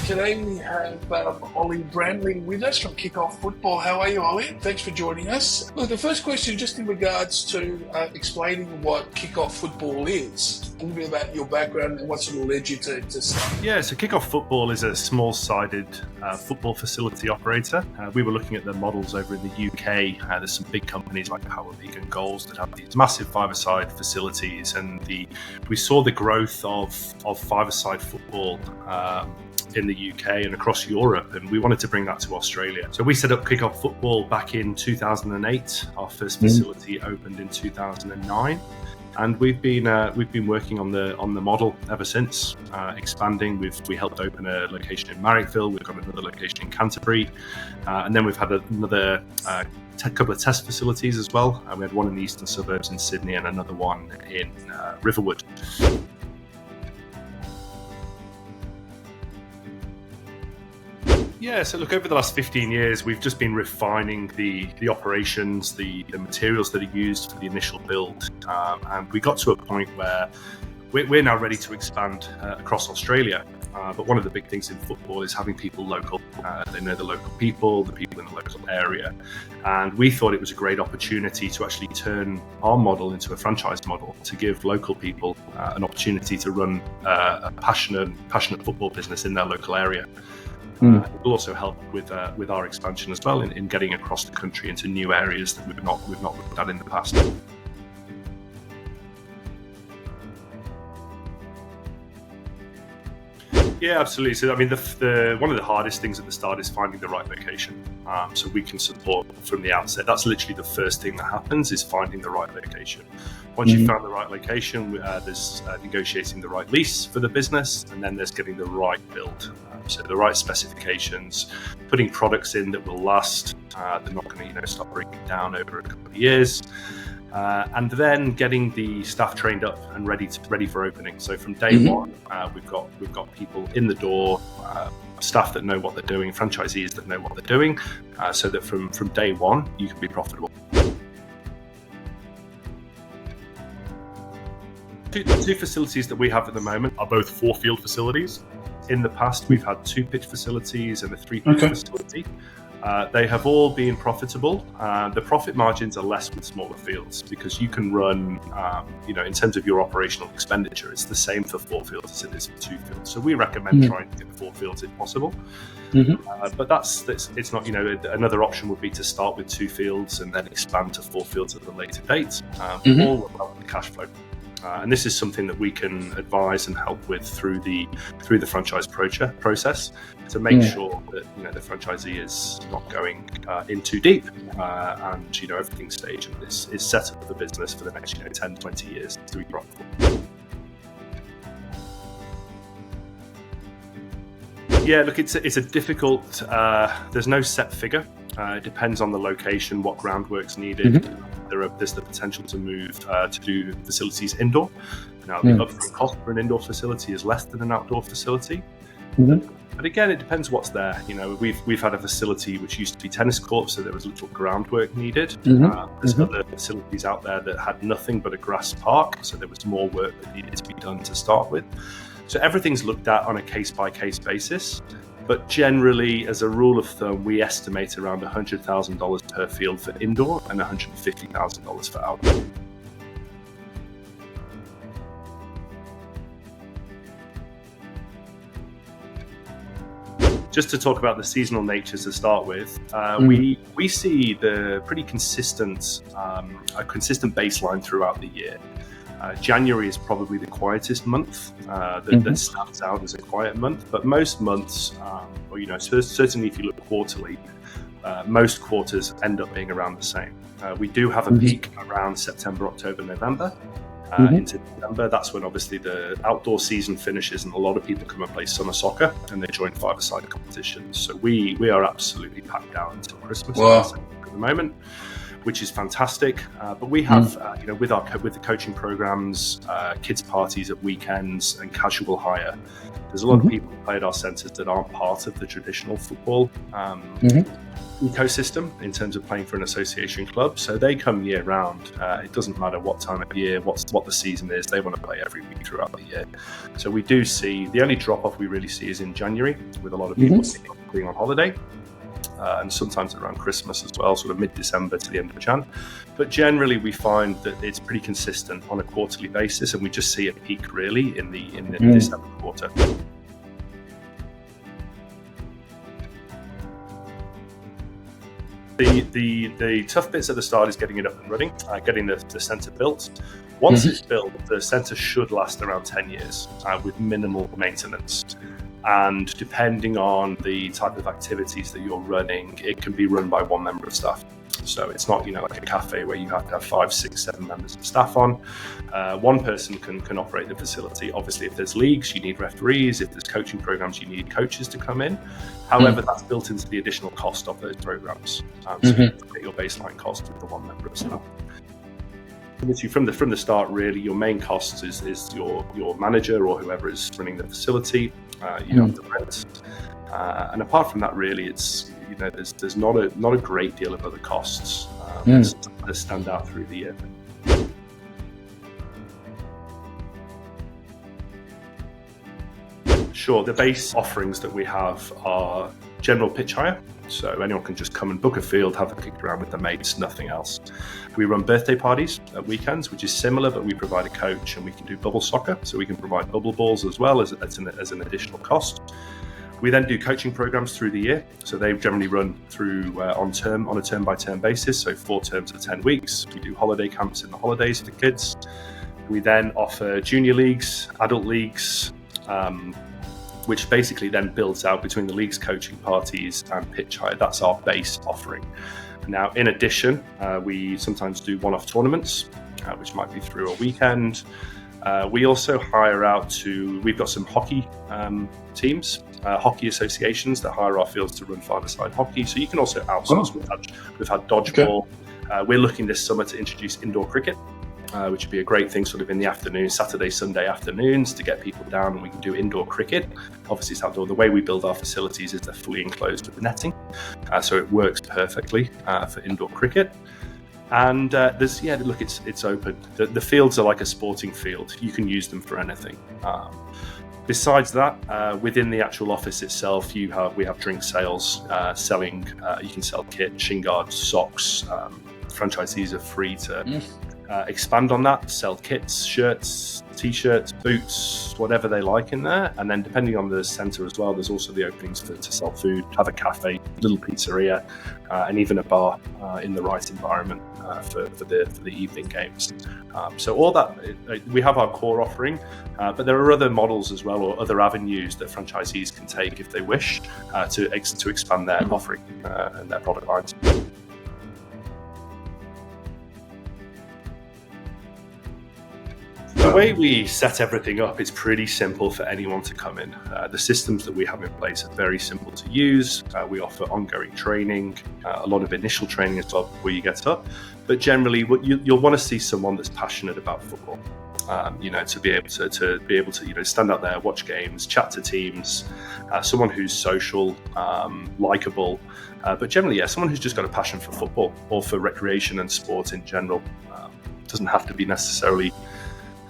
Today we have Ollie Bramley with us from KIKOFF Football. How are you, Ollie? Thanks for joining us. Look, the first question, just in regards to explaining what KIKOFF Football is. A little bit about your background and what sort of led you to start. Yeah, so KIKOFF Football is a small-sided football facility operator. We were looking at the models over in the UK. There's some big companies like Power League and Goals that have these massive five-a-side facilities, and we saw the growth of five-a-side football in the UK and across Europe, and we wanted to bring that to Australia. So we set up KIKOFF Football back in 2008. Our first facility opened in 2009. And we've been working on the model ever since, expanding. We helped open a location in Marrickville. We've got another location in Canterbury, and then we've had another couple of test facilities as well. We had one in the eastern suburbs in Sydney and another one in Riverwood. Yeah, so look, over the last 15 years, we've just been refining the operations, the materials that are used for the initial build. And we got to a point where we're now ready to expand across Australia. But one of the big things in football is having people local. They know the local people, the people in the local area. And we thought it was a great opportunity to actually turn our model into a franchise model, to give local people an opportunity to run a passionate football business in their local area. It will also help with our expansion as well in getting across the country into new areas that we've not looked at in the past. Yeah, absolutely. So, I mean, one of the hardest things at the start is finding the right location. So we can support from the outset. That's literally the first thing that happens, is finding the right location. Once you've found the right location, there's negotiating the right lease for the business, and then there's getting the right build. So the right specifications, putting products in that will last. They're not going to, stop breaking down over a couple of years. And then getting the staff trained up and ready for opening. So from day one, we've got people in the door, staff that know what they're doing, franchisees that know what they're doing, so that from day one you can be profitable. Two facilities that we have at the moment are both 4-field facilities. In the past, we've had 2-pitch facilities and a 3-pitch facility. They have all been profitable. The profit margins are less with smaller fields because you can run, in terms of your operational expenditure, it's the same for 4 fields as it is for 2 fields. So we recommend trying to get 4 fields if possible. But it's not, another option would be to start with 2 fields and then expand to 4 fields at a later date, all about the cash flow. And this is something that we can advise and help with through the franchise process to make sure that the franchisee is not going in too deep, and everything's staged and is set up for the business for the next 10-20 years to be profitable. Yeah, look, it's a difficult. There's no set figure. It depends on the location, what groundwork's needed. There's the potential to move to do facilities indoor. Now, the upfront cost for an indoor facility is less than an outdoor facility. But again, it depends what's there. We've had a facility which used to be tennis courts, so there was little groundwork needed. There's other facilities out there that had nothing but a grass park, so there was more work that needed to be done to start with. So everything's looked at on a case-by-case basis. But generally, as a rule of thumb, we estimate around $100,000 per field for indoor and $150,000 for outdoor. Just to talk about the seasonal nature to start with, we see the pretty consistent, a consistent baseline throughout the year. January is probably the quietest month that stands out as a quiet month, but most months, certainly if you look quarterly, most quarters end up being around the same. We do have a peak around September, October, November. Into December, that's when obviously the outdoor season finishes and a lot of people come and play summer soccer and they join five-a-side competitions. So we are absolutely packed down until Christmas at the moment, which is fantastic. But we have, with the coaching programs, kids parties at weekends and casual hire, there's a lot of people who play at our centres that aren't part of the traditional football ecosystem in terms of playing for an association club, so they come year round. It doesn't matter what time of year, what the season is, they want to play every week throughout the year. So we do see, the only drop off we really see is in January, with a lot of people being on holiday, and sometimes around Christmas as well, sort of mid-December to the end of Jan. But generally we find that it's pretty consistent on a quarterly basis, and we just see a peak really in the December quarter. The tough bits at the start is getting it up and running, getting the centre built. Once it's built, the centre should last around 10 years with minimal maintenance. And depending on the type of activities that you're running, it can be run by one member of staff. So it's not, like a cafe where you have to have 5, 6, 7 members of staff on. One person can operate the facility. Obviously, if there's leagues, you need referees. If there's coaching programs, you need coaches to come in. However, that's built into the additional cost of those programs. So you get your baseline cost with the one member of staff. From the start, really, your main cost is your manager or whoever is running the facility. You have the rent, and apart from that, really, it's there's not a great deal of other costs that stand out through the year. Sure, the base offerings that we have are general pitch hire. So anyone can just come and book a field, have a kick around with their mates, nothing else. We run birthday parties at weekends, which is similar, but we provide a coach, and we can do bubble soccer. So we can provide bubble balls as well as an additional cost. We then do coaching programs through the year. So they generally run through on a term by term basis. So 4 terms of 10 weeks. We do holiday camps in the holidays for kids. We then offer junior leagues, adult leagues, which basically then builds out between the league's coaching parties and pitch hire. That's our base offering. Now, in addition, we sometimes do one-off tournaments, which might be through a weekend. We also hire out we've got some hockey teams, hockey associations that hire our fields to run five-a-side hockey. So you can also outsource. We've had dodgeball. Okay. We're looking this summer to introduce indoor cricket, which would be a great thing sort of in the afternoon, Saturday, Sunday afternoons, to get people down, and we can do indoor cricket. Obviously it's outdoor. The way we build our facilities is they're fully enclosed with the netting, so it works perfectly for indoor cricket. And it's open. The fields are like a sporting field. You can use them for anything. Besides that, within the actual office itself, we have drink sales, selling. You can sell kit, shin guards, socks. Franchisees are free to expand on that, sell kits, shirts, t-shirts, boots, whatever they like in there. And then depending on the centre as well, there's also the openings to sell food, have a cafe, little pizzeria, and even a bar in the right environment for the evening games. So all that, we have our core offering, but there are other models as well, or other avenues that franchisees can take if they wish to expand their offering and their product lines. The way we set everything up is pretty simple for anyone to come in. The systems that we have in place are very simple to use. We offer ongoing training, a lot of initial training as well before you get up. But generally, you'll want to see someone that's passionate about football. To be able to stand out there, watch games, chat to teams. Someone who's social, likable, but generally, someone who's just got a passion for football or for recreation and sport in general. Doesn't have to be necessarily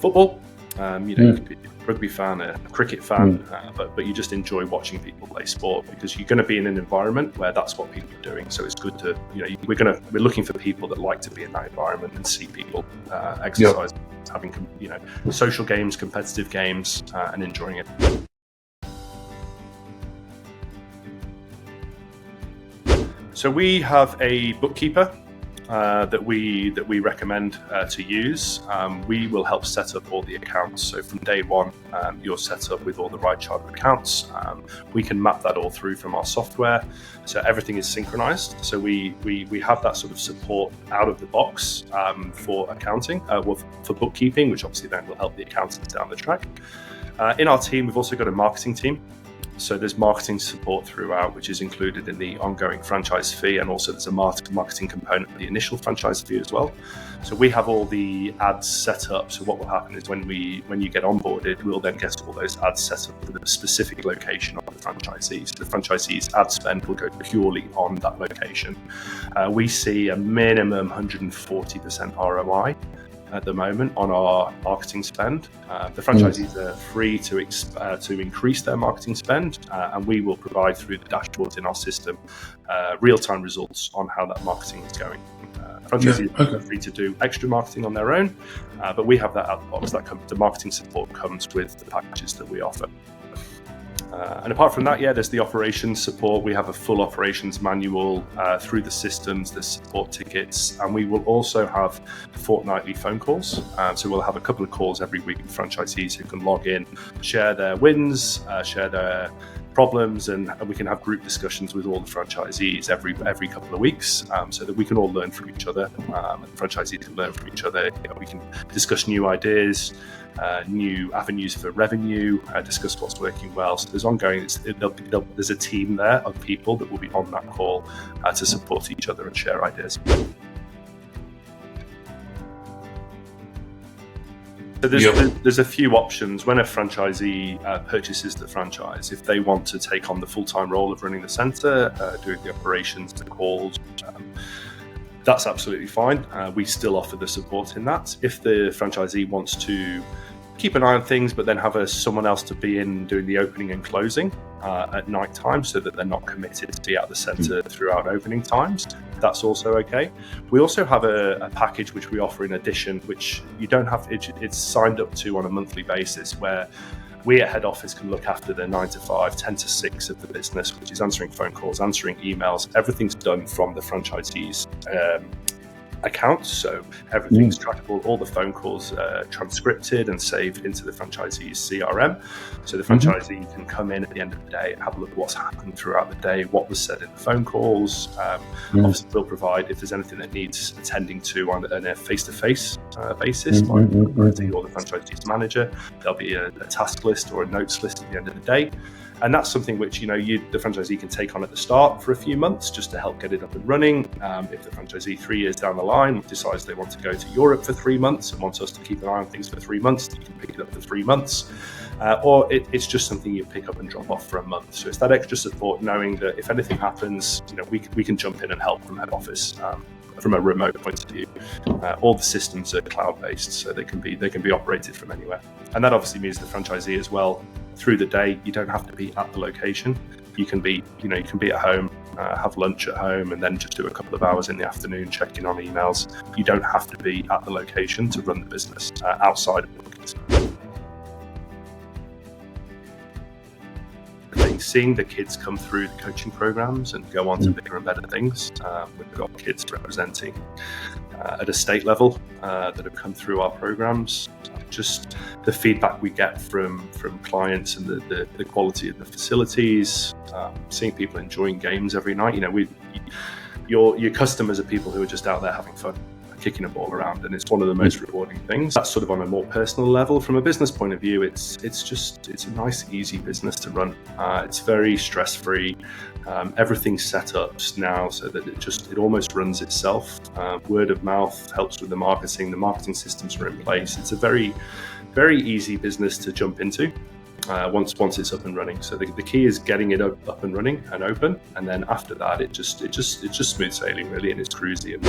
football, you could be a rugby fan, a cricket fan, but you just enjoy watching people play sport because you're going to be in an environment where that's what people are doing. So it's good to, we're looking for people that like to be in that environment and see people exercise, having, social games, competitive games, and enjoying it. So we have a bookkeeper that we recommend to use. We will help set up all the accounts. So from day one, you're set up with all the right type of accounts. We can map that all through from our software, so everything is synchronized. So we have that sort of support out of the box for accounting, for bookkeeping, which obviously then will help the accountants down the track. In our team, we've also got a marketing team. So there's marketing support throughout, which is included in the ongoing franchise fee, and also there's a marketing component of the initial franchise fee as well. So we have all the ads set up. So what will happen is when you get onboarded, we'll then get all those ads set up for the specific location of the franchisees. The franchisees' ad spend will go purely on that location. We see a minimum 140% ROI at the moment on our marketing spend. The franchisees are free to increase their marketing spend, and we will provide through the dashboards in our system real-time results on how that marketing is going. Franchisees are free to do extra marketing on their own, but we have that out of the box. The marketing support comes with the packages that we offer. And apart from that, there's the operations support. We have a full operations manual through the systems, the support tickets, and we will also have fortnightly phone calls. So we'll have a couple of calls every week with franchisees who can log in, share their wins, share their problems, and we can have group discussions with all the franchisees every couple of weeks, so that we can all learn from each other, and the franchisees can learn from each other. We can discuss new ideas, new avenues for revenue, discuss what's working well. So there's ongoing, there's a team there of people that will be on that call to support each other and share ideas. So there's a few options when a franchisee purchases the franchise. If they want to take on the full-time role of running the centre, doing the operations, the calls, that's absolutely fine. We still offer the support in that. If the franchisee wants to keep an eye on things, but then have someone else to be in doing the opening and closing at night time, so that they're not committed to be at the centre throughout opening times, that's also okay. We also have a package which we offer in addition, which you don't have, it's signed up to on a monthly basis, where we at head office can look after the 9 to 5, 10 to 6 of the business, which is answering phone calls, answering emails. Everything's done from the franchisee's accounts, so everything's trackable. All the phone calls are transcripted and saved into the franchisee's CRM, so the franchisee can come in at the end of the day and have a look at what's happened throughout the day, what was said in the phone calls. Obviously we'll provide, if there's anything that needs attending to on a face-to-face basis by the franchisee or the franchisee's manager, there'll be a task list or a notes list at the end of the day. And that's something which, the franchisee can take on at the start for a few months just to help get it up and running. If the franchisee 3 years down the line decides they want to go to Europe for 3 months and wants us to keep an eye on things for 3 months, you can pick it up for 3 months. Or it's just something you pick up and drop off for a month. So it's that extra support, knowing that if anything happens, we can jump in and help from head office. From a remote point of view, all the systems are cloud-based, so they can be operated from anywhere. And that obviously means the franchisee as well. Through the day, you don't have to be at the location. You can be at home, have lunch at home, and then just do a couple of hours in the afternoon checking on emails. You don't have to be at the location to run the business outside of bookings. Seeing the kids come through the coaching programs and go on to bigger and better things. We've got kids representing at a state level that have come through our programs. Just the feedback we get from clients and the quality of the facilities, seeing people enjoying games every night. Your customers are people who are just out there having fun, kicking a ball around, and it's one of the most rewarding things. That's sort of on a more personal level. From a business point of view, it's a nice, easy business to run. It's very stress-free. Everything's set up now so that it almost runs itself. Word of mouth helps with the marketing. The marketing systems are in place. It's a very, very easy business to jump into once it's up and running. So the key is getting it up and running and open, and then after that, it's just smooth sailing really, and it's cruisy.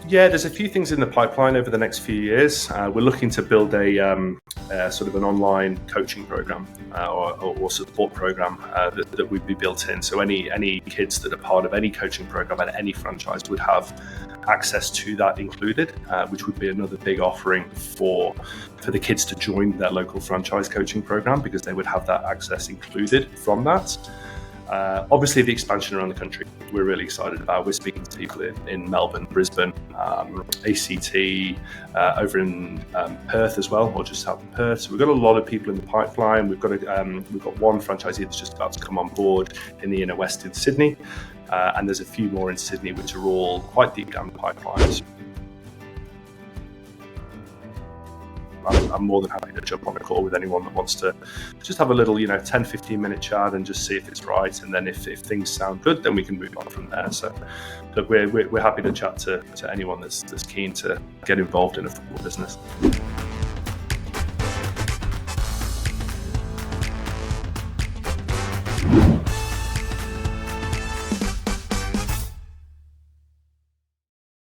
Yeah, there's a few things in the pipeline over the next few years. We're looking to build a sort of an online coaching program or support program that would be built in. So any kids that are part of any coaching program at any franchise would have access to that included, which would be another big offering for the kids to join their local franchise coaching program, because they would have that access included from that. Obviously, the expansion around the country, we're really excited about. We're speaking to people in Melbourne, Brisbane, ACT, over in Perth as well, or just south of Perth. So we've got a lot of people in the pipeline. We've got one franchisee that's just about to come on board in the inner west in Sydney, and there's a few more in Sydney which are all quite deep down the pipelines. I'm more than happy to jump on a call with anyone that wants to just have a little, 10, 15-minute chat and just see if it's right. And then if things sound good, then we can move on from there. So look, we're happy to chat to anyone that's keen to get involved in a football business.